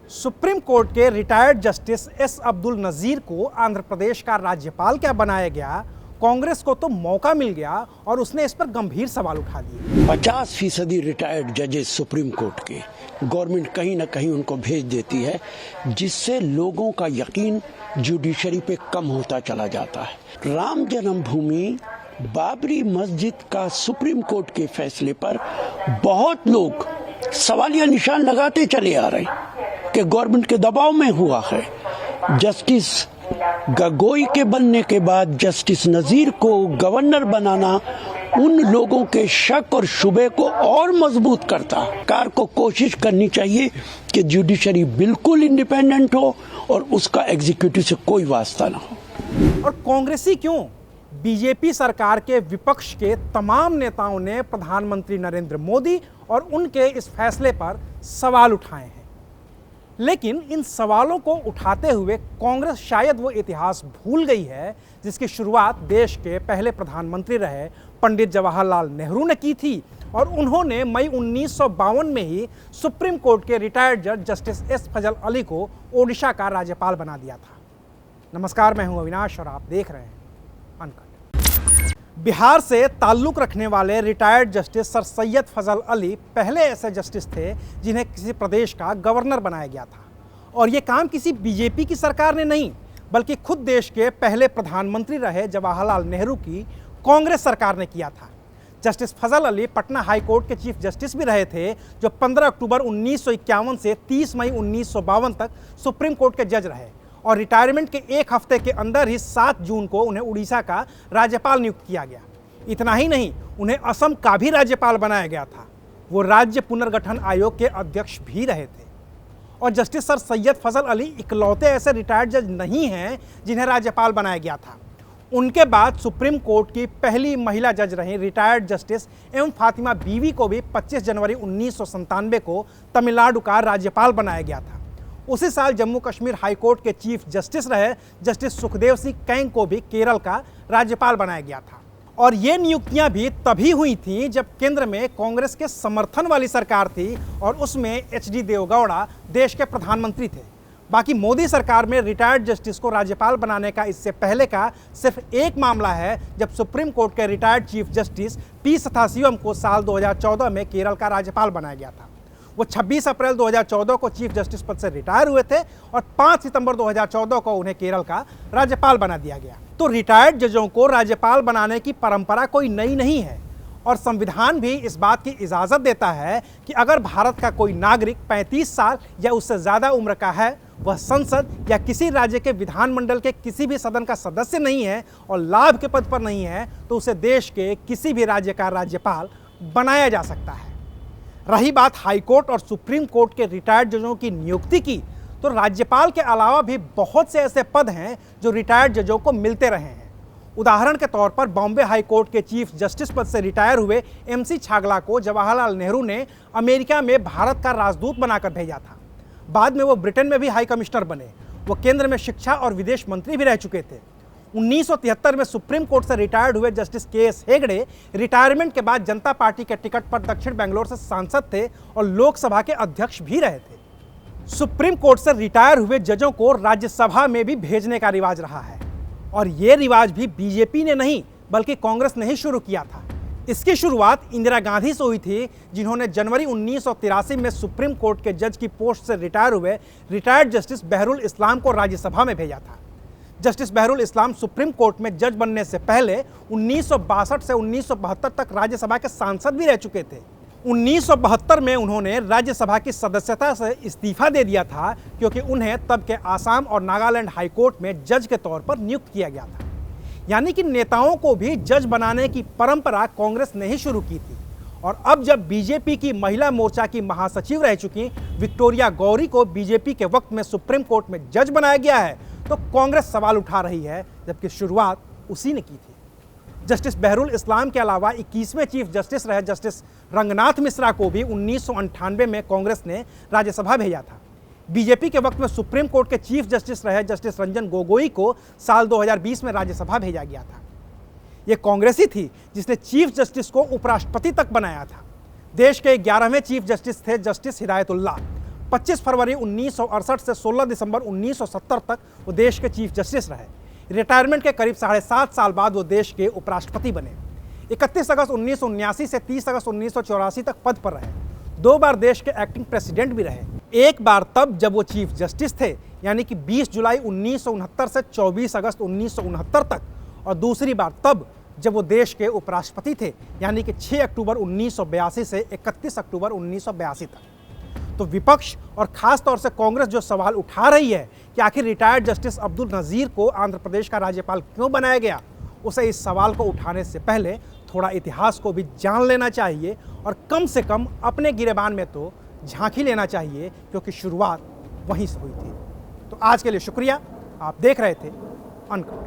Supreme court के retired justice S Abdul Nazeer को आंध्र प्रदेश का राज्यपाल क्या बनाया गया। कांग्रेस को तो मौका मिल गया और उसने इस पर गंभीर सवाल उठा दिए। 50% रिटायर्ड जजेस सुप्रीम कोर्ट के गवर्नमेंट कहीं ना कहीं उनको भेज देती है, जिससे लोगों का यकीन जुडिशरी पे कम होता चला जाता है। राम जन्मभूमि बाबरी मस्जिद का सुप्रीम कोर्ट के फैसले पर बहुत लोग सवालिया निशान लगाते चले आ रहे हैं कि गवर्नमेंट के दबाव में हुआ है। जस्टिस गगोई के बनने के बाद जस्टिस नजीर को गवर्नर बनाना उन लोगों के शक और शुबे को और मजबूत करता। सरकार को कोशिश करनी चाहिए कि जुडिशरी बिल्कुल इंडिपेंडेंट हो और उसका एग्जीक्यूटिव से कोई वास्ता ना हो। और कांग्रेसी क्यों, बीजेपी सरकार के विपक्ष के तमाम नेताओं ने प्रधानमंत्री नरेंद्र मोदी और उनके इस फैसले पर सवाल उठाए हैं। लेकिन इन सवालों को उठाते हुए कांग्रेस शायद वो इतिहास भूल गई है जिसकी शुरुआत देश के पहले प्रधानमंत्री रहे पंडित जवाहरलाल नेहरू ने की थी, और उन्होंने मई 1952 में ही सुप्रीम कोर्ट के रिटायर्ड जज जस्टिस एस फजल अली को ओडिशा का राज्यपाल बना दिया था। नमस्कार, मैं हूं अविनाश और आप देख रहे हैं अनकट। बिहार से ताल्लुक रखने वाले रिटायर्ड जस्टिस सर सैयद फजल अली पहले ऐसे जस्टिस थे जिन्हें किसी प्रदेश का गवर्नर बनाया गया था, और ये काम किसी बीजेपी की सरकार ने नहीं बल्कि खुद देश के पहले प्रधानमंत्री रहे जवाहरलाल नेहरू की कांग्रेस सरकार ने किया था। जस्टिस फजल अली पटना हाई कोर्ट के चीफ जस्टिस भी रहे थे, जो 15 अक्टूबर 1951 से 30 मई 1952 तक सुप्रीम कोर्ट के जज रहे, और रिटायरमेंट के एक हफ्ते के अंदर ही 7 जून को उन्हें उड़ीसा का राज्यपाल नियुक्त किया गया। इतना ही नहीं, उन्हें असम का भी राज्यपाल बनाया गया था। वो राज्य पुनर्गठन आयोग के अध्यक्ष भी रहे थे। और जस्टिस सर सैयद फजल अली इकलौते ऐसे रिटायर्ड जज नहीं हैं जिन्हें राज्यपाल बनाया गया था। उनके बाद सुप्रीम कोर्ट की पहली महिला जज रही रिटायर्ड जस्टिस एम फातिमा बीवी को भी 25 जनवरी 1997 को तमिलनाडु का राज्यपाल बनाया गया था। उसी साल जम्मू कश्मीर हाई कोर्ट के चीफ जस्टिस रहे जस्टिस सुखदेव सिंह कैंग को भी केरल का राज्यपाल बनाया गया था। और ये नियुक्तियां भी तभी हुई थीं जब केंद्र में कांग्रेस के समर्थन वाली सरकार थी और उसमें एच.डी. देवेगौड़ा देश के प्रधानमंत्री थे। बाकी मोदी सरकार में रिटायर्ड जस्टिस को राज्यपाल बनाने का इससे पहले का सिर्फ एक मामला है, जब सुप्रीम कोर्ट के रिटायर्ड चीफ जस्टिस पी सथाशिवम को साल 2014 में केरल का राज्यपाल बनाया गया था। वो 26 अप्रैल 2014 को चीफ जस्टिस पद से रिटायर हुए थे और 5 सितंबर 2014 को उन्हें केरल का राज्यपाल बना दिया गया। तो रिटायर्ड जजों को राज्यपाल बनाने की परंपरा कोई नई नहीं है, और संविधान भी इस बात की इजाज़त देता है कि अगर भारत का कोई नागरिक 35 साल या उससे ज़्यादा उम्र का है, वह संसद या किसी राज्य के विधानमंडल के किसी भी सदन का सदस्य नहीं है और लाभ के पद पर नहीं है, तो उसे देश के किसी भी राज्य का राज्यपाल बनाया जा सकता है। रही बात हाई कोर्ट और सुप्रीम कोर्ट के रिटायर्ड जजों की नियुक्ति की, तो राज्यपाल के अलावा भी बहुत से ऐसे पद हैं जो रिटायर्ड जजों को मिलते रहे हैं। उदाहरण के तौर पर बॉम्बे हाई कोर्ट के चीफ जस्टिस पद से रिटायर हुए एम.सी. छागला को जवाहरलाल नेहरू ने अमेरिका में भारत का राजदूत बनाकर भेजा था। बाद में वो ब्रिटेन में भी हाई कमिश्नर बने। वो केंद्र में शिक्षा और विदेश मंत्री भी रह चुके थे। 1973 में सुप्रीम कोर्ट से रिटायर्ड हुए जस्टिस के.एस. हेगड़े रिटायरमेंट के बाद जनता पार्टी के टिकट पर दक्षिण बेंगलोर से सांसद थे और लोकसभा के अध्यक्ष भी रहे थे। सुप्रीम कोर्ट से रिटायर हुए जजों को राज्यसभा में भी भेजने का रिवाज रहा है, और ये रिवाज भी बीजेपी ने नहीं बल्कि कांग्रेस ने ही शुरू किया था। इसकी शुरुआत इंदिरा गांधी से हुई थी, जिन्होंने जनवरी 1983 में सुप्रीम कोर्ट के जज की पोस्ट से रिटायर हुए रिटायर्ड जस्टिस बहरुल इस्लाम को राज्यसभा में भेजा था। जस्टिस बहरुल इस्लाम सुप्रीम कोर्ट में जज बनने से पहले 1962 से 1972 तक राज्यसभा के सांसद भी रह चुके थे। 1972 में उन्होंने राज्यसभा की सदस्यता से इस्तीफा दे दिया था, क्योंकि उन्हें तब के आसाम और नागालैंड हाई कोर्ट में जज के तौर पर नियुक्त किया गया था। यानी कि नेताओं को भी जज बनाने की परंपरा कांग्रेस ने ही शुरू की थी। और अब जब बीजेपी की महिला मोर्चा की महासचिव रह चुकी विक्टोरिया गौरी को बीजेपी के वक्त में सुप्रीम कोर्ट में जज बनाया गया है, तो कांग्रेस सवाल उठा रही है, जबकि शुरुआत उसी ने की थी। जस्टिस बहरुल इस्लाम के अलावा 21वें चीफ जस्टिस रहे जस्टिस रंगनाथ मिश्रा को भी 1998 में कांग्रेस ने राज्यसभा भेजा था। बीजेपी के वक्त में सुप्रीम कोर्ट के चीफ जस्टिस रहे जस्टिस रंजन गोगोई को साल 2020 में राज्यसभा भेजा गया था। ये कांग्रेस ही थी जिसने चीफ जस्टिस को उपराष्ट्रपति तक बनाया था। देश के 11वें चीफ जस्टिस थे जस्टिस हिदायतुल्लाह। 25 फरवरी 1968 से 16 दिसंबर 1970 तक वो देश के चीफ जस्टिस रहे। रिटायरमेंट के करीब 7.5 साल बाद वो देश के उपराष्ट्रपति बने। 31 अगस्त 1979 से 30 अगस्त 1984 तक पद पर रहे। 2 बार देश के एक्टिंग प्रेसिडेंट भी रहे। एक बार तब जब वो चीफ जस्टिस थे, यानी कि 20 जुलाई 1969 से 24 अगस्त 1969 तक, और दूसरी बार तब जब वो देश के उपराष्ट्रपति थे, यानी कि 6 अक्टूबर 1982 से 31 अक्टूबर 1982 तक। तो विपक्ष और खास तौर से कांग्रेस जो सवाल उठा रही है कि आखिर रिटायर्ड जस्टिस अब्दुल नज़ीर को आंध्र प्रदेश का राज्यपाल क्यों बनाया गया, उसे इस सवाल को उठाने से पहले थोड़ा इतिहास को भी जान लेना चाहिए और कम से कम अपने गिरेबान में तो झांकी लेना चाहिए, क्योंकि शुरुआत वहीं से हुई थी। तो आज के लिए शुक्रिया। आप देख रहे थे अनकट।